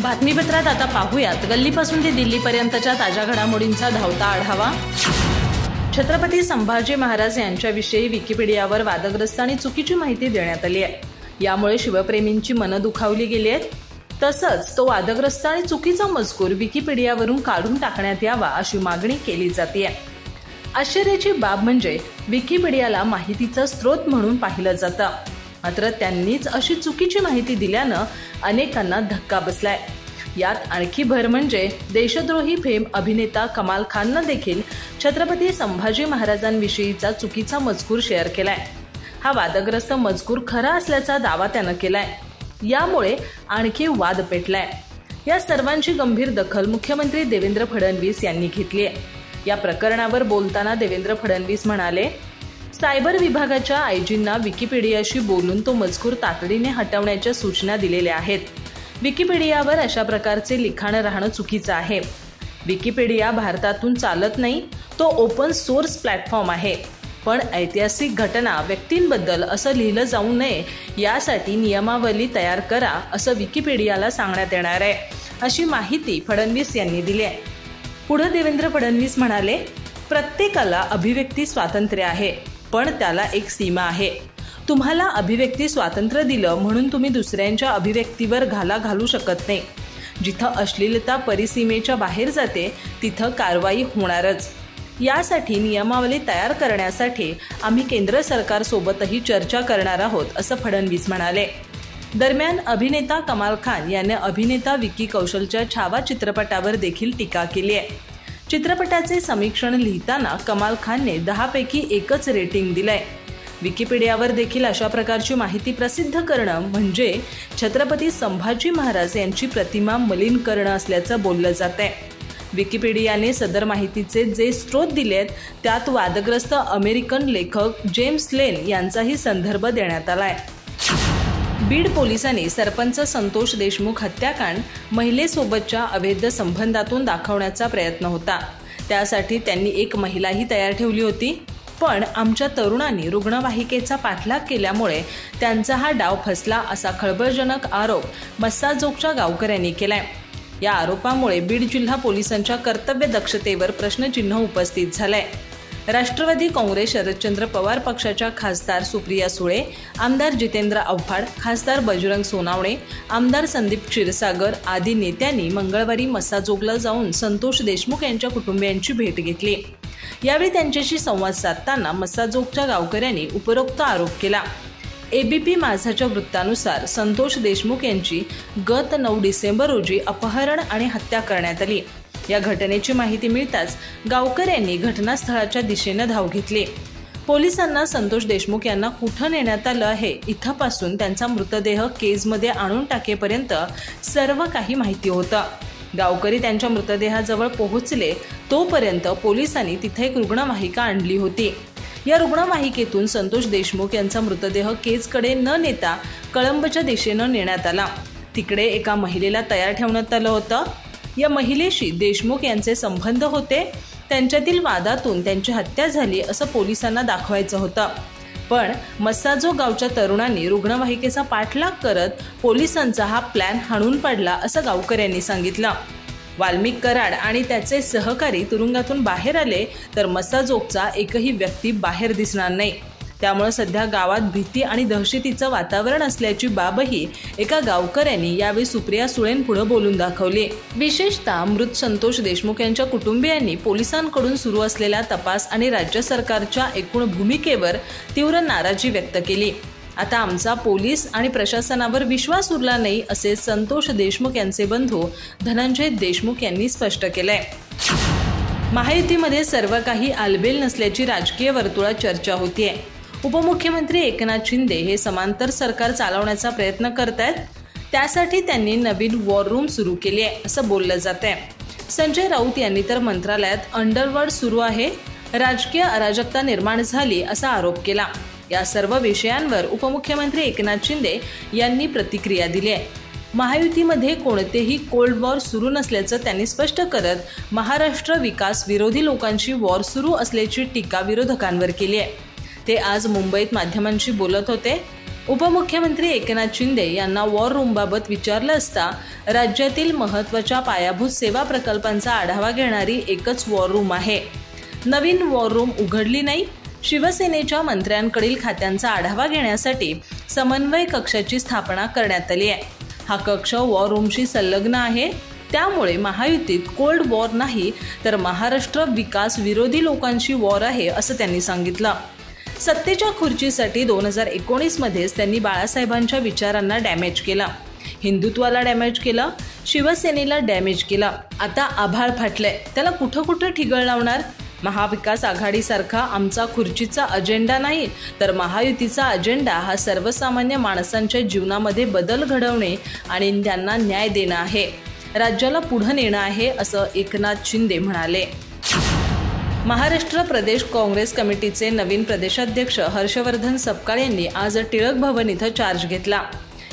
बातमीपत्रात आता पाहूयात गल्लीपासून ते दिल्लीपर्यंतच्या ताज्या घडामोडींचा धावता आढावा। छत्रपती संभाजी महाराज यांच्याविषयी विकिपीडियावर वादग्रस्त आणि चुकीची माहिती देण्यात आली आहे। यामुळे शिवप्रेमींची मनं दुखावली गेली आहेत। तसंच तो वादग्रस्त आणि चुकीचा मजकूर विकिपीडियावरून काढून टाकण्यात यावा अशी मागणी केली जाते। आश्चर्याची बाब म्हणजे विकिपीडियाला माहितीचा स्रोत म्हणून पाहिलं जातं, मात्र त्यांनीच अशी चुकीची माहिती दिल्यानं अनेकांना धक्का बसलाय। यात आणखी भर म्हणजे देशद्रोही फेम अभिनेता कमाल खाननं देखील छत्रपती संभाजी महाराजांविषयीचा चुकीचा मजकूर शेअर केलाय। हा वादग्रस्त मजकूर खरा असल्याचा दावा त्यानं केलाय। यामुळे आणखी वाद पेटलाय। या सर्वांची गंभीर दखल मुख्यमंत्री देवेंद्र फडणवीस यांनी घेतली आहे। या प्रकरणावर बोलताना देवेंद्र फडणवीस म्हणाले, सायबर विभागाच्या आयजींना विकिपीडियाशी बोलून तो मजकूर तातडीने हटवण्याच्या सूचना दिलेल्या आहेत। विकिपीडियावर अशा प्रकारचे लिखाण राहणं चुकीचं आहे। विकिपीडिया भारतातून चालत नाही, तो ओपन सोर्स प्लॅटफॉर्म आहे। पण ऐतिहासिक घटना व्यक्तींबद्दल असं लिहिलं जाऊ नये यासाठी नियमावली तयार करा असं विकिपीडियाला सांगण्यात येणार आहे, अशी माहिती फडणवीस यांनी दिली आहे। पुढे देवेंद्र फडणवीस म्हणाले, प्रत्येकाला अभिव्यक्ती स्वातंत्र्य आहे, पण त्याला एक सीमा आहे। तुम्हाला अभिव्यक्ती स्वातंत्र्य दिलं म्हणून तुम्ही दुसऱ्यांच्या अभिव्यक्तीवर घाला घालू शकत नाही। जिथं अश्लीलता परिसीमेच्या बाहेर जाते तिथं कारवाई होणारच। यासाठी नियमावली तयार करण्यासाठी आम्ही केंद्र सरकारसोबतही चर्चा करणार आहोत, असं फडणवीस म्हणाले। दरम्यान अभिनेता कमाल खान याने अभिनेता विकी कौशलच्या छावा चित्रपटावर देखील टीका केली आहे। चित्रपटाचे समीक्षण लिहिताना कमाल खानने 10 पैकी 1च रेटिंग दिलंय। विकिपीडियावर देखील अशा प्रकारची माहिती प्रसिद्ध करणं म्हणजे छत्रपती संभाजी महाराज यांची प्रतिमा मलिन करणं असल्याचं बोललं जातंय। विकिपीडियाने सदर माहितीचे जे स्रोत दिलेत त्यात वादग्रस्त अमेरिकन लेखक जेम्स लेन यांचाही संदर्भ देण्यात आलाय। बीड पोलिसांनी सरपंच संतोष देशमुख हत्याकांड महिलेसोबतच्या अवैध संबंधातून दाखवण्याचा प्रयत्न होता। त्यासाठी त्यांनी एक महिलाही तयार ठेवली होती, पण आमच्या तरुणांनी रुग्णवाहिकेचा पाठलाग केल्यामुळे त्यांचा हा डाव फसला, असा खळबळजनक आरोप मस्साजोगच्या गावकऱ्यांनी केलाय। या आरोपामुळे बीड जिल्हा पोलिसांच्या कर्तव्य दक्षतेवर प्रश्नचिन्ह उपस्थित झालंय। राष्ट्रवादी काँग्रेस शरदचंद्र पवार पक्षाच्या खासदार सुप्रिया सुळे, आमदार जितेंद्र आव्हाड, खासदार बजरंग सोनावणे, आमदार संदीप क्षीरसागर आदी नेत्यांनी मंगळवारी मस्साजोगला जाऊन संतोष देशमुख यांच्या कुटुंबियांची भेट घेतली। यावेळी त्यांच्याशी संवाद साधताना मस्साजोगच्या गावकऱ्यांनी उपरोक्त आरोप केला। एबीपी माझाच्या वृत्तानुसार संतोष देशमुख यांची गत 9 डिसेंबर रोजी अपहरण आणि हत्या करण्यात आली। या घटनेची माहिती मिळताच गावकऱ्यांनी घटनास्थळाच्या दिशेने धाव घेतली। पोलिसांना संतोष देशमुख यांना कुठं नेण्यात आलं आहे इथपासून त्यांचा मृतदेह केजमध्ये आणून टाकेपर्यंत सर्व काही माहिती होतं। गावकरी त्यांच्या मृतदेहाजवळ पोहोचले तोपर्यंत पोलिसांनी तिथे एक रुग्णवाहिका आणली होती। या रुग्णवाहिकेतून संतोष देशमुख यांचा मृतदेह केजकडे न नेता कळंबच्या दिशेनं नेण्यात आला। तिकडे एका महिलेला तयार ठेवण्यात आलं होतं। या महिलेशी देशमुख यांचे संबंध होते, त्यांच्यातील वादातून त्यांची हत्या झाली असं पोलिसांना दाखवायचं होतं। पण मस्साजोग गावच्या तरुणांनी रुग्णवाहिकेचा पाठलाग करत पोलिसांचा हा प्लॅन हाणून पाडला, असं गावकऱ्यांनी सांगितलं। वाल्मिक कराड आणि त्याचे सहकारी तुरुंगातून बाहेर आले तर मस्साजोगचा एकही व्यक्ती बाहेर दिसणार नाही। त्यामुळे सध्या गावात भीती आणि दहशतीचं वातावरण असल्याची बाबही एका गावकऱ्यांनी यावेळी सुप्रिया सुळेंपुढे बोलून दाखवली। विशेषतः मृत संतोष देशमुख यांच्या कुटुंबियांनी पोलिसांकडून सुरू असलेला तपास आणि राज्य सरकारच्या एकूण भूमिकेवर तीव्र नाराजी व्यक्त केली। आता आमचा पोलीस आणि प्रशासनावर विश्वास उरला नाही, असे संतोष देशमुख यांचे बंधू धनंजय देशमुख यांनी स्पष्ट केलंय। महायुतीमध्ये सर्व काही आलबेल नसल्याची राजकीय वर्तुळात चर्चा होतीये। उपमुख्यमंत्री एकनाथ शिंदे हे समांतर सरकार चालवण्याचा प्रयत्न करतायत, त्यासाठी त्यांनी नवीन वॉर रूम सुरू केली आहे असं बोललं जातंय। संजय राऊत यांनी तर मंत्रालयात अंडरवर्ल्ड सुरू आहे, राजकीय अराजकता निर्माण झाली असा आरोप केला। या सर्व विषयांवर उपमुख्यमंत्री एकनाथ शिंदे यांनी प्रतिक्रिया दिली आहे। महायुतीमध्ये कोणतेही कोल्ड वॉर सुरू नसल्याचं त्यांनी स्पष्ट करत महाराष्ट्र विकास विरोधी लोकांची वॉर सुरू असल्याची टीका विरोधकांवर केली आहे। ते आज मुंबईत माध्यमांशी बोलत होते। उपमुख्यमंत्री एकनाथ शिंदे यांना वॉर रूमबाबत विचारलं असता राज्यातील महत्त्वाच्या पायाभूत सेवा प्रकल्पांचा आढावा घेणारी एकच वॉर रूम आहे. नवीन वॉर रूम उघडली नाही. शिवसेनेच्या मंत्र्यांकडील खात्यांचा आढावा घेण्यासाठी समन्वय कक्षाची स्थापना करण्यात आली आहे. हा कक्ष वॉर रूमशी संलग्न आहे. त्यामुळे महायुतीत कोल्ड वॉर नाही तर महाराष्ट्र विकास विरोधी लोकांची वॉर आहे असं त्यांनी सांगितलं. सत्तेच्या खुर्चीसाठी 2019 मध्येच त्यांनी बाळासाहेबांच्या विचारांना डॅमेज केलं, हिंदुत्वाला डॅमेज केलं, शिवसेनेला डॅमेज केलं. आता आभाळ फाटलंय, त्याला कुठं ठिगळ लावणार. महाविकास आघाडीसारखा आमचा खुर्चीचा अजेंडा नाही तर महायुतीचा अजेंडा हा सर्वसामान्य माणसांच्या जीवनामध्ये बदल घडवणे आणि त्यांना न्याय देणं आहे, राज्याला पुढे नेणं आहे असं एकनाथ शिंदे म्हणाले. महाराष्ट्र प्रदेश काँग्रेस कमिटीचे नवीन प्रदेशाध्यक्ष हर्षवर्धन सपकाळ यांनी आज टिळक भवन इथं चार्ज घेतला.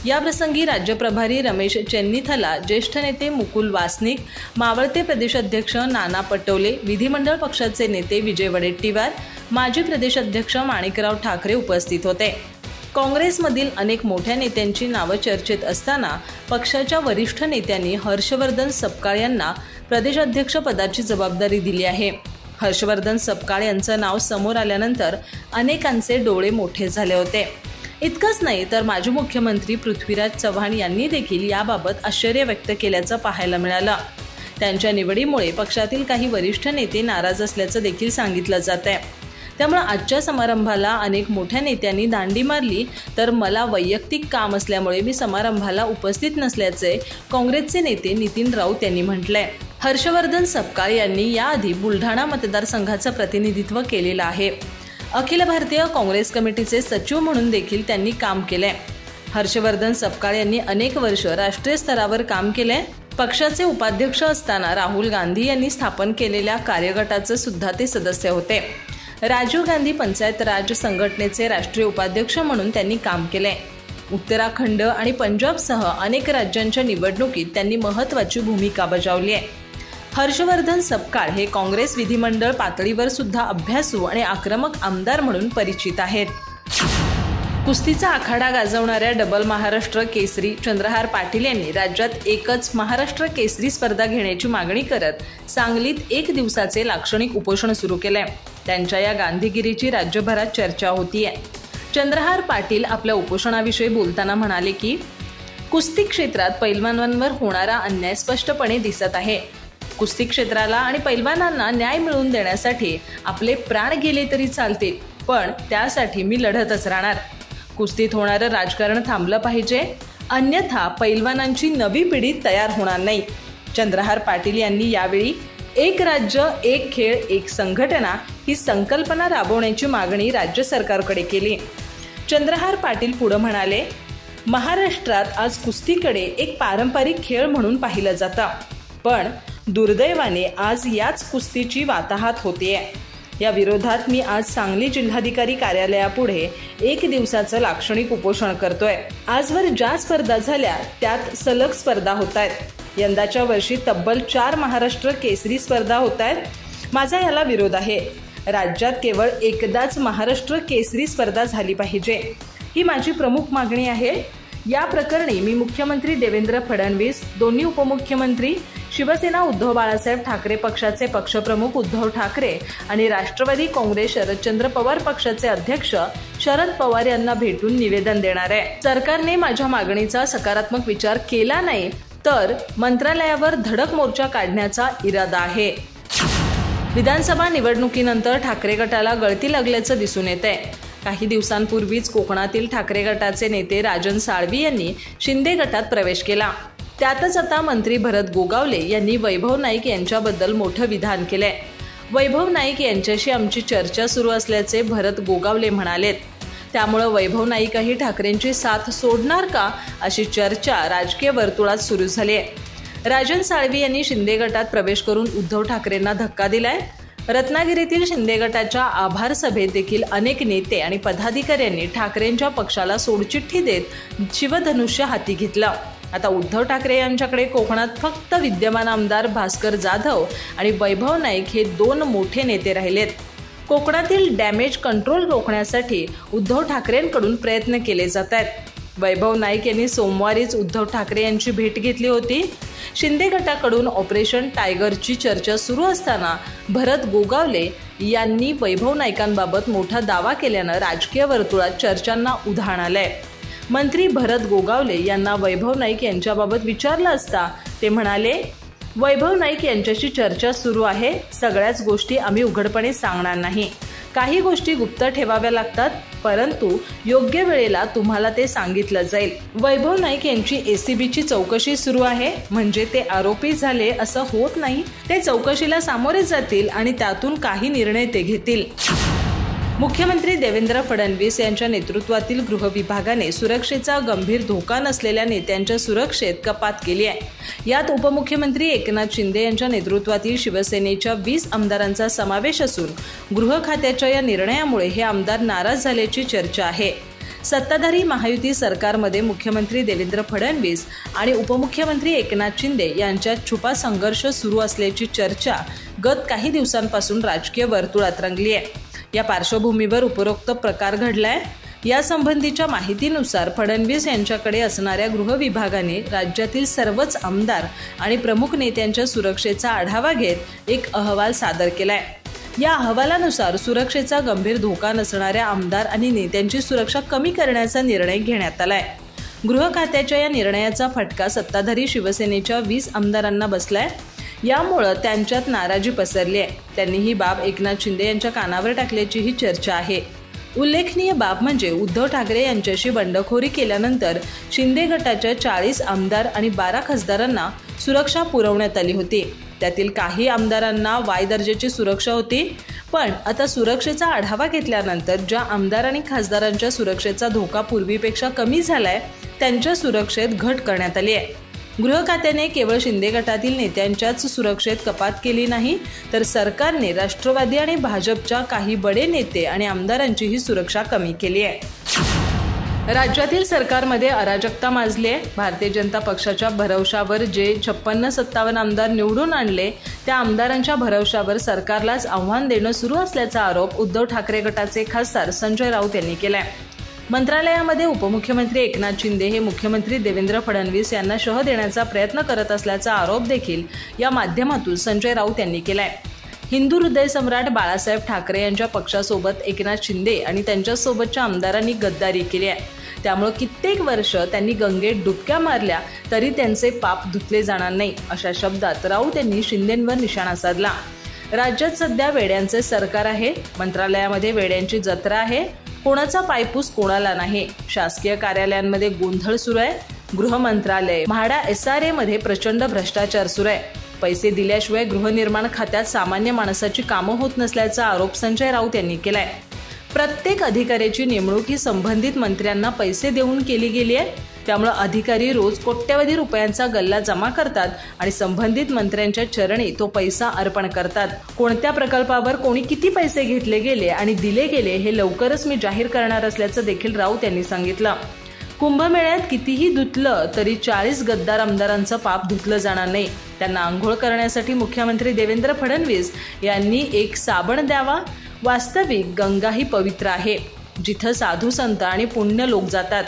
याप्रसंगी राज्य प्रभारी रमेश चेन्नीथला, ज्येष्ठ नेते मुकुल वासनिक, मावळते प्रदेशाध्यक्ष नाना पटोले, विधिमंडळ पक्षाचे नेते विजय वडेट्टीवार, माजी प्रदेशाध्यक्ष माणिकराव ठाकरे उपस्थित होते. काँग्रेसमधील अनेक मोठ्या नेत्यांची नावं चर्चेत असताना पक्षाच्या वरिष्ठ नेत्यांनी हर्षवर्धन सपकाळ यांना प्रदेशाध्यक्ष पदाची जबाबदारी दिली आहे. हर्षवर्धन सपकाळ यांचं नाव समोर आल्यानंतर अनेकांचे डोळे मोठे झाले होते. इतकंच नाही तर माजी मुख्यमंत्री पृथ्वीराज चव्हाण यांनी देखील याबाबत आश्चर्य व्यक्त केल्याचं पाहायला मिळालं. त्यांच्या निवडीमुळे पक्षातील काही वरिष्ठ नेते नाराज असल्याचं देखील सांगितलं जात आहे. त्यामुळे आजच्या समारंभाला अनेक मोठ्या नेत्यांनी दांडी मारली तर मला वैयक्तिक काम असल्यामुळे मी समारंभाला उपस्थित नसल्याचे काँग्रेसचे नेते नितीन राऊत यांनी म्हटलंय. हर्षवर्धन सपकाळ यांनी याआधी बुलढाणा मतदारसंघाचं प्रतिनिधित्व केलेलं आहे. अखिल भारतीय काँग्रेस कमिटीचे सचिव म्हणून देखील त्यांनी काम केलंय. हर्षवर्धन सपकाळ यांनी अनेक वर्ष राष्ट्रीय स्तरावर काम केलंय. पक्षाचे उपाध्यक्ष असताना राहुल गांधी यांनी स्थापन केलेल्या कार्यगटाचे सुद्धा ते सदस्य होते. राजीव गांधी पंचायत राज संघटनेचे राष्ट्रीय उपाध्यक्ष म्हणून त्यांनी काम केले. उत्तराखंड आणि पंजाबसह अनेक राज्यांच्या निवडणुकीत त्यांनी महत्त्वाची भूमिका बजावली आहे. हर्षवर्धन सपकाळ हे काँग्रेस विधिमंडळ पातळीवर सुद्धा अभ्यासू आणि आक्रमक आमदार म्हणून परिचित आहेत. कुस्तीचा आखाडा गाजवणाऱ्या डबल महाराष्ट्र केसरी चंद्रहार पाटील यांनी राज्यात एकच महाराष्ट्र केसरी स्पर्धा घेण्याची मागणी करत सांगलीत 1 दिवसाचे लाक्षणिक उपोषण सुरू केले. त्यांच्या या गांधीगिरीची राज्यभरात चर्चा होतीये. चंद्रहार पाटील आपल्या उपोषणाविषयी बोलताना म्हणाले की कुस्ती क्षेत्रात पैलवानांवर होणारा अन्याय स्पष्टपणे दिसत आहे. कुस्ती क्षेत्राला आणि पैलवानांना न्याय मिळवून देण्यासाठी आपले प्राण गेले तरी चालतील, पण त्यासाठी मी लढतच राहणार. कुस्तीत होणारं राजकारण थांबलं पाहिजे, अन्यथा पैलवानांची नवी पिढी तयार होणार नाही. चंद्रहार पाटील यांनी यावेळी एक राज्य एक खेळ एक संघटना ही संकल्पना राबवण्याची मागणी राज्य सरकारकडे केली. चंद्रहार पाटील पुढे म्हणाले, महाराष्ट्रात आज कुस्तीकडे एक पारंपरिक खेळ म्हणून पाहिलं जातं, पण दुर्दैवाने आज याच कुस्तीची वाताहत होतेय. या विरोधात मी आज सांगली जिल्हाधिकारी कार्यालयापुढे 1 दिवसाचं लाक्षणिक उपोषण करतोय. आजवर ज्या स्पर्धा झाल्या त्यात सलग स्पर्धा होत आहेत. यंदाच्या वर्षी तब्बल 4 महाराष्ट्र केसरी स्पर्धा होत आहेत. माझा याला विरोध आहे. राज्यात केवळ एकदाच महाराष्ट्र केसरी स्पर्धा झाली पाहिजे, ही माझी प्रमुख मागणी आहे. या प्रकरणी मी मुख्यमंत्री देवेंद्र फडणवीस, दोन्ही उपमुख्यमंत्री, शिवसेना उद्धव बाळासाहेब ठाकरे पक्षाचे पक्षप्रमुख उद्धव ठाकरे आणि राष्ट्रवादी काँग्रेस शरदचंद्र पवार पक्षाचे अध्यक्ष शरद पवार यांना भेटून निवेदन देणार आहे. सरकारने माझ्या मागणीचा सकारात्मक विचार केला नाही तर मंत्रालयावर धडक मोर्चा काढण्याचा इरादा आहे. विधानसभा निवडणुकीनंतर ठाकरे गटाला गळती लागल्याचं दिसून येत आहे. काही दिवसांपूर्वीच कोकणातील ठाकरे गटाचे नेते राजन साळवी यांनी शिंदे गटात प्रवेश केला. त्यातच आता मंत्री भरत गोगावले यांनी वैभव नाईक यांच्याबद्दल मोठं विधान केलंय. वैभव नाईक यांच्याशी आमची चर्चा सुरू असल्याचे भरत गोगावले म्हणालेत. त्यामुळे वैभव नाईकही ठाकरेंची साथ सोडणार का अशी चर्चा राजकीय वर्तुळात सुरू झाली आहे. राजन साळवी यांनी शिंदे गटात प्रवेश करून उद्धव ठाकरेंना धक्का दिलाय. रत्नागिरीतील शिंदे गटाच्या आभार सभेत देखील अनेक नेते आणि पदाधिकाऱ्यांनी ठाकरेंच्या पक्षाला सोडचिठ्ठी देत शिवधनुष्य हाती घेतलं. आता उद्धव ठाकरे यांच्याकडे कोकणात फक्त विद्यमान आमदार भास्कर जाधव आणि वैभव नाईक हे 2 मोठे नेते राहिलेत. कोकणातील डॅमेज कंट्रोल रोखण्यासाठी उद्धव ठाकरेंकडून प्रयत्न केले जात आहेत। वैभव नाईक यांनी सोमवारीच उद्धव ठाकरे यांची भेट घेतली होती। शिंदे गटाकडून ऑपरेशन टायगरची चर्चा सुरू असताना भरत गोगावले यांनी वैभव नाईकांबाबत मोठा दावा केल्यानं राजकीय वर्तुळात चर्चांना उधाण आलंय। मंत्री भरत गोगावले यांना वैभव नाईक यांच्याबाबत विचारलं असता ते म्हणाले, वैभव नाईक यांच्याशी चर्चा सुरू आहे। सगळ्याच गोष्टी आम्ही उघडपणे सांगणार नाही। काही गोष्टी गुप्त ठेवाव्या लागतात, परंतु योग्य वेळेला तुम्हाला ते सांगितलं जाईल। वैभव नाईक यांची एसीबीची चौकशी सुरू आहे, म्हणजे ते आरोपी झाले असं होत नाही। ते चौकशीला सामोरे जातील आणि त्यातून काही निर्णय ते घेतील। मुख्यमंत्री देवेंद्र फडणवीस यांच्या नेतृत्वातील गृह विभागाने सुरक्षेचा गंभीर धोका नसलेल्या नेत्यांच्या सुरक्षेत कपात केली आहे। यात उपमुख्यमंत्री एकनाथ शिंदे यांच्या नेतृत्वातील शिवसेनेच्या 20 आमदारांचा समावेश असून गृह खात्याच्या या निर्णयामुळे हे आमदार नाराज झाल्याची चर्चा आहे। सत्ताधारी महायुती सरकारमध्ये मुख्यमंत्री देवेंद्र फडणवीस आणि उपमुख्यमंत्री एकनाथ शिंदे यांच्यात छुपा संघर्ष सुरू असल्याची चर्चा गत काही दिवसांपासून राजकीय वर्तुळात रंगली आहे। या पार्श्वभूमीवर उपरोक्त प्रकार घडलाय। यासंबंधीच्या माहितीनुसार फडणवीस यांच्याकडे असणाऱ्या गृह विभागाने राज्यातील सर्वच आमदार आणि प्रमुख नेत्यांच्या सुरक्षेचा आढावा घेत एक अहवाल सादर केलाय। या अहवालानुसार सुरक्षेचा गंभीर धोका नसणाऱ्या आमदार आणि नेत्यांची सुरक्षा कमी करण्याचा निर्णय घेण्यात आलाय। गृह खात्याच्या या निर्णयाचा फटका सत्ताधारी शिवसेनेच्या 20 आमदारांना बसलाय। यामुळे त्यांच्यात नाराजी पसरली आहे। त्यांनी ही बाब एकनाथ शिंदे यांच्या कानावर टाकल्याचीही चर्चा आहे। उल्लेखनीय बाब म्हणजे उद्धव ठाकरे यांच्याशी बंडखोरी केल्यानंतर शिंदे गटाच्या 40 आमदार आणि 12 खासदारांना सुरक्षा पुरवण्यात आली होती। त्यातील काही आमदारांना वाय दर्जाची सुरक्षा होती, पण आता सुरक्षेचा आढावा घेतल्यानंतर ज्या आमदार आणि खासदारांच्या सुरक्षेचा धोका पूर्वीपेक्षा कमी झालाय त्यांच्या सुरक्षेत घट करण्यात आली आहे। गृह खात्याने केवळ शिंदे गटातील नेत्यांच्याच सुरक्षेत कपात केली नाही, तर सरकारने राष्ट्रवादी आणि भाजपच्या काही बडे नेते आणि आमदारांचीही सुरक्षा कमी केली आहे। राज्यातील सरकारमध्ये अराजकता माजली आहे। भारतीय जनता पक्षाच्या भरवशावर जे 56-57 आमदार निवडून आणले, त्या आमदारांच्या भरवशावर सरकारलाच आव्हान देणं सुरू असल्याचा आरोप उद्धव ठाकरे गटाचे खासदार संजय राऊत यांनी केलाय। मंत्रालयामध्ये उपमुख्यमंत्री एकनाथ शिंदे हे मुख्यमंत्री देवेंद्र फडणवीस यांना शह देण्याचा प्रयत्न करत असल्याचा आरोप देखील या माध्यमातून संजय राऊत यांनी केलाय। हिंदू हृदय सम्राट बाळासाहेब ठाकरे यांच्या पक्षासोबत एकनाथ शिंदे आणि त्यांच्यासोबतच्या आमदारांनी गद्दारी केली आहे। त्यामुळे कित्येक वर्ष त्यांनी गंगेत डुबक्या मारल्या तरी त्यांचे पाप धुतले जाणार नाही, अशा शब्दात राऊत यांनी शिंदेंवर निशाणा साधला। राज्यात सध्या वेड्यांचे सरकार आहे। मंत्रालयामध्ये वेड्यांची जत्रा आहे। कोणाचा पायपूस कोणाला नाही। शासकीय कार्यालयांमध्ये गोंधळ सुरू आहे। गृह मंत्रालय, म्हाडा, SRA मध्ये प्रचंड भ्रष्टाचार सुरू आहे। पैसे दिल्याशिवाय गृहनिर्माण खात्यात सामान्य माणसाची कामं होत नसल्याचा आरोप संजय राऊत यांनी केलाय। प्रत्येक अधिकाऱ्याची नेमणूक ही संबंधित मंत्र्यांना पैसे देऊन केली गेली आहे। त्यामुळे अधिकारी रोज कोट्यवधी रुपयांचा गल्ला जमा करतात आणि संबंधित मंत्र्यांच्या चरणी तो पैसा अर्पण करतात। कोणत्या प्रकल्पावर कोणी किती पैसे घेतले गेले आणि दिले गेले हे लवकरच मी जाहीर करणार असल्याचं देखील राऊत यांनी सांगितलं। कुंभमेळ्यात कितीही धुतलं तरी 40 गद्दार आमदारांचं पाप धुतलं जाणार नाही। त्यांना आंघोळ करण्यासाठी मुख्यमंत्री देवेंद्र फडणवीस यांनी एक साबण द्यावा। वास्तविक गंगा ही पवित्र आहे, जिथं साधू संत आणि पुण्य लोक जातात,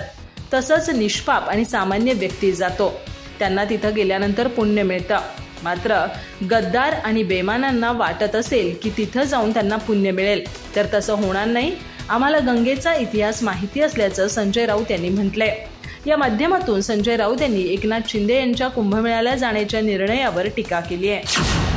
तसंच निष्पाप आणि सामान्य व्यक्ती जातो, त्यांना तिथं गेल्यानंतर पुण्य मिळतं। मात्र गद्दार आणि बेमानांना वाटत असेल की तिथं जाऊन त्यांना पुण्य मिळेल, तर तसं होणार नाही। आम्हाला गंगेचा इतिहास माहिती असल्याचं संजय राऊत यांनी म्हटलंय। या माध्यमातून संजय राऊत यांनी एकनाथ शिंदे यांच्या कुंभमेळ्याला जाण्याच्या निर्णयावर टीका केली आहे।